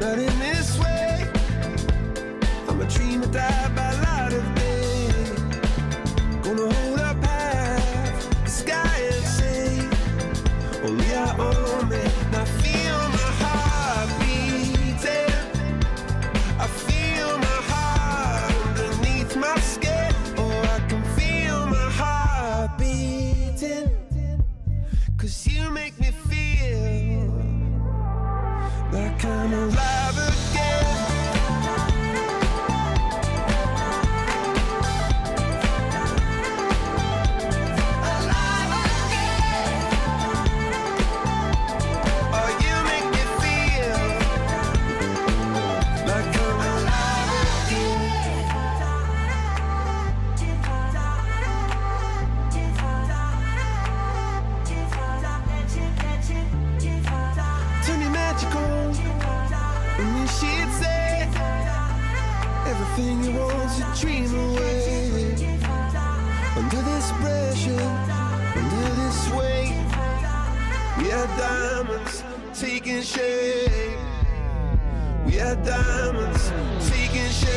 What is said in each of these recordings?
not in this way. I'm a dreamer, die by light of day. Gonna hold up half the sky and say, only I own it. And I feel my heart beating. I feel my heart underneath my skin. Oh, I can feel my heart beating. 'Cause you make me feel like I'm alive again. Alive again. Oh, you make me feel like I'm alive again. Turn me magical. And then she'd say, everything you want's a dream away. Under this pressure, under this weight, we are diamonds taking shape. We are diamonds taking shape.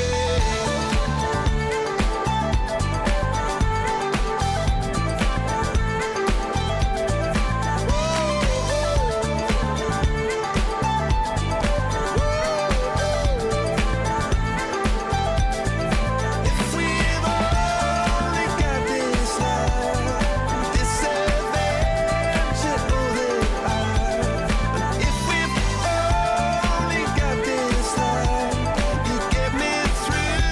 If we've only got this life, this adventure, oh, that and if we've only got this life, you get me through.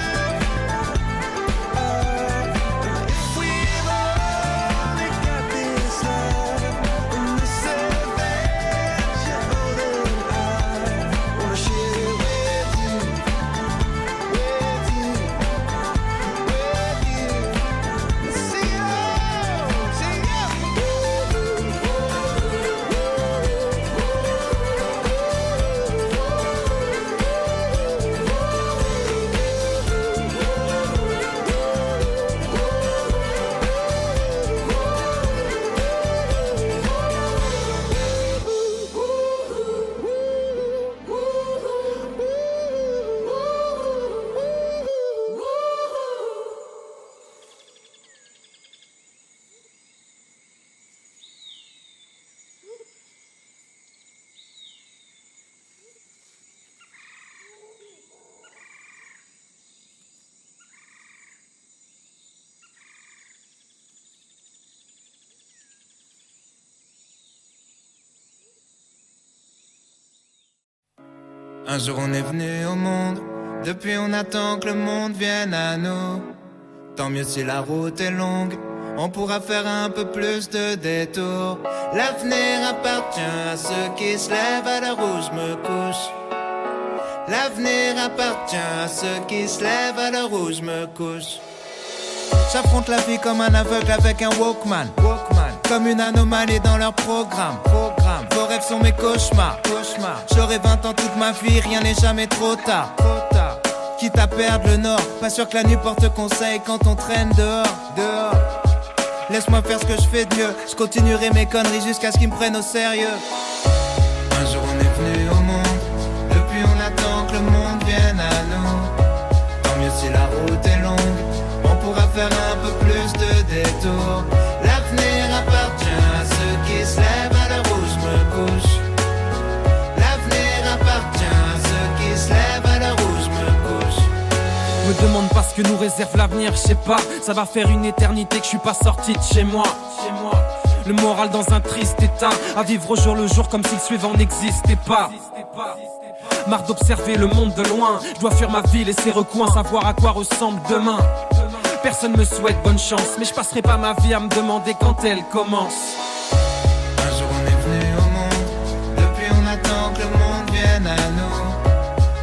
And if we've only got this life, and this adventure, oh, that I wanna share it with you, with you. See you, see you. Un jour on est venu au monde, depuis on attend que le monde vienne à nous. Tant mieux si la route est longue, on pourra faire un peu plus de détours. L'avenir appartient à ceux qui se lèvent à l'heure où je me couche. L'avenir appartient à ceux qui se lèvent à l'heure où je me couche. J'affronte la vie comme un aveugle avec un Walkman. Comme une anomalie dans leur programme. Vos rêves sont mes cauchemars. J'aurai 20 ans toute ma vie, rien n'est jamais trop tard. Quitte à perdre le nord, pas sûr que la nuit porte conseil quand on traîne dehors. Laisse-moi faire ce que je fais de mieux. Je continuerai mes conneries jusqu'à ce qu'ils me prennent au sérieux. Un jour on est venu au monde, depuis on attend que le monde vienne à nous. Tant mieux si la route est longue, on pourra faire un peu plus de détours. L'avenir appartient à ceux qui se lèvent à l'heure où je me couche. L'avenir appartient à ceux qui se lèvent à l'heure où je me couche. Me demande pas ce que nous réserve l'avenir, je sais pas. Ça va faire une éternité que je suis pas sorti de chez moi. Le moral dans un triste état, à vivre au jour le jour comme si le suivant n'existait pas. Marre d'observer le monde de loin, je dois fuir ma ville et ses recoins, savoir à quoi ressemble demain. Personne me souhaite bonne chance, mais je passerai pas ma vie à me demander quand elle commence. Un jour on est venu au monde, depuis on attend que le monde vienne à nous.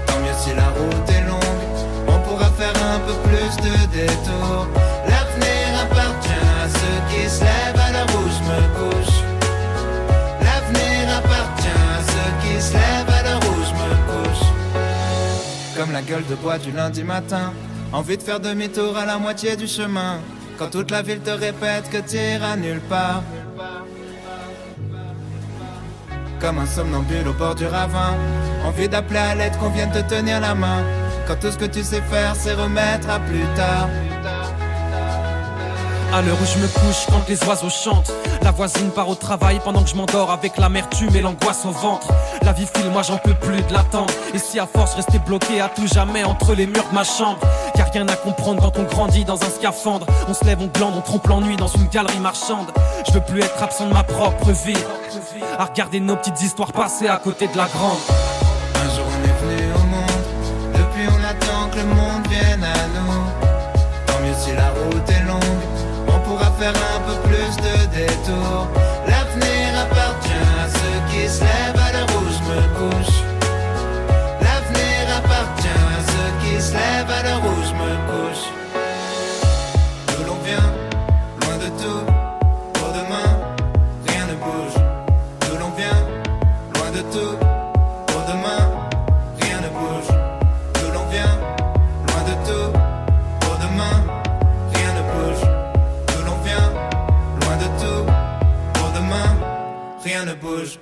Tant mieux si la route est longue, on pourra faire un peu plus de détours. L'avenir appartient à ceux qui se lèvent à l'heure où je me couche. L'avenir appartient à ceux qui se lèvent à l'heure où je me couche. Comme la gueule de bois du lundi matin, envie de faire demi-tour à la moitié du chemin. Quand toute la ville te répète que t'iras nulle part. comme un somnambule au bord du ravin. Envie d'appeler à l'aide, qu'on vienne te tenir la main, quand tout ce que tu sais faire c'est remettre à plus tard. À l'heure où je me couche, quand les oiseaux chantent, la voisine part au travail pendant que je m'endors avec l'amertume et l'angoisse au ventre. La vie file, moi j'en peux plus de l'attendre. Et si à force rester bloqué à tout jamais entre les murs de ma chambre, y'a rien à comprendre quand on grandit dans un scaphandre. On se lève, on glande, on trompe l'ennui dans une galerie marchande. Je veux plus être absent de ma propre vie, à regarder nos petites histoires passer à côté de la grande. Un jour on est venu au monde, depuis on attend que le monde vienne à nous. Tant mieux si la route est longue, on pourra faire un peu plus de détours. L'avenir appartient à ceux qui se lèvent à l'heure où je me couche. L'avenir appartient à ceux qui se lèvent à l'heure où je me couche. D'où l'on vient, loin de tout, pour demain, rien ne bouge. D'où l'on vient, loin de tout, pour demain, rien ne bouge. D'où l'on vient, loin de tout, pour demain, rien ne bouge. D'où l'on vient, loin de tout, pour demain, rien ne bouge.